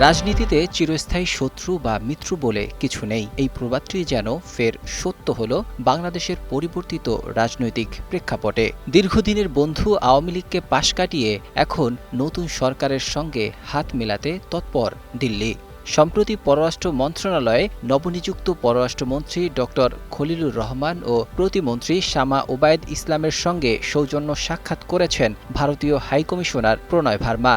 রাজনীতিতে চিরস্থায়ী শত্রু বা মিত্র বলে কিছু নেই। এই প্রবাদটি যেন ফের সত্য হল বাংলাদেশের পরিবর্তিত রাজনৈতিক প্রেক্ষাপটে। দীর্ঘদিনের বন্ধু আওয়ামী লীগকে পাশ কাটিয়ে এখন নতুন সরকারের সঙ্গে হাত মেলাতে তৎপর দিল্লি। সম্প্রতি পররাষ্ট্র মন্ত্রণালয়ে নবনিযুক্ত পররাষ্ট্রমন্ত্রী ডক্টর খলিলুর রহমান ও প্রতিমন্ত্রী শামা ওবায়দ ইসলামের সঙ্গে সৌজন্য সাক্ষাৎ করেছেন ভারতীয় হাইকমিশনার প্রণয় ভার্মা।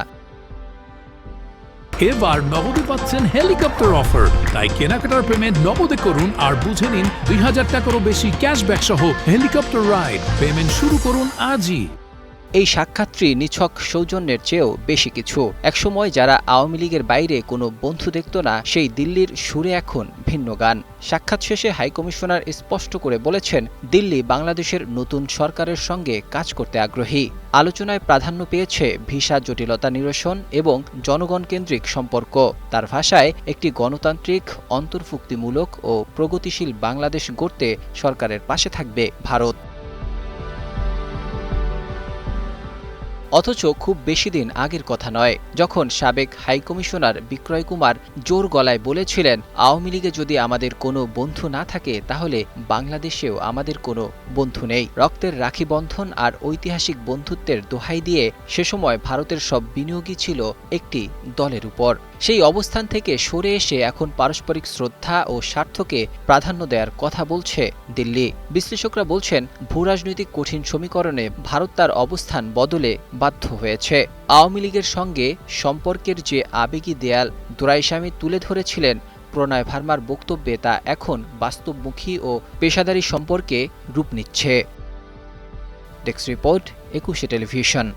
এবার নগদে পাচ্ছেন হেলিকপ্টার অফার, তাই কেনাকাটার পেমেন্ট নগদে করুন আর বুঝে নিন ২,০০০ টাকারও বেশি ক্যাশব্যাক সহ হেলিকপ্টার রাইড। পেমেন্ট শুরু করুন আজই। এই সাক্ষাৎটি নিছক সৌজন্যের চেয়েও বেশি কিছু। একসময় যারা আওয়ামী লীগের বাইরে কোনো বন্ধু দেখত না, সেই দিল্লির সুরে এখন ভিন্ন গান। সাক্ষাৎ শেষে হাইকমিশনার স্পষ্ট করে বলেছেন, দিল্লি বাংলাদেশের নতুন সরকারের সঙ্গে কাজ করতে আগ্রহী। আলোচনায় প্রাধান্য পেয়েছে ভিসা জটিলতা নিরসন এবং জনগণকেন্দ্রিক সম্পর্ক। তার ভাষায়, একটি গণতান্ত্রিক, অন্তর্ভুক্তিমূলক ও প্রগতিশীল বাংলাদেশ গড়তে সরকারের পাশে থাকবে ভারত। অথচ খুব বেশি দিন আগের কথা নয়, যখন সাবেক হাইকমিশনার বিক্রয় কুমার জোর গলায় বলেছিলেন, আওয়ামী লীগে যদি আমাদের কোনো বন্ধু না থাকে তাহলে বাংলাদেশেও আমাদের কোনো বন্ধু নেই। রক্তের রাখি বন্ধন আর ঐতিহাসিক বন্ধুত্বের দোহাই দিয়ে সে সময় ভারতের সব বিনিয়োগই ছিল একটি দলের উপর। সেই অবস্থান থেকে সরে এসে এখন পারস্পরিক শ্রদ্ধা ও স্বার্থকে প্রাধান্য দেওয়ার কথা বলছে দিল্লি। বিশ্লেষকরা বলছেন, ভূরাজনৈতিক কঠিন সমীকরণে ভারত তার অবস্থান বদলে বাধ্য হয়েছে। আওয়ামী লীগের সঙ্গে সম্পর্কের যে আবেগী দেয়াল দোরাইস্বামী তুলে ধরেছিলেন প্রণয় ভার্মার বক্তব্যে, তা এখন বাস্তবমুখী ও পেশাদারী সম্পর্কে রূপ নিচ্ছে। Desk report, ২১ television.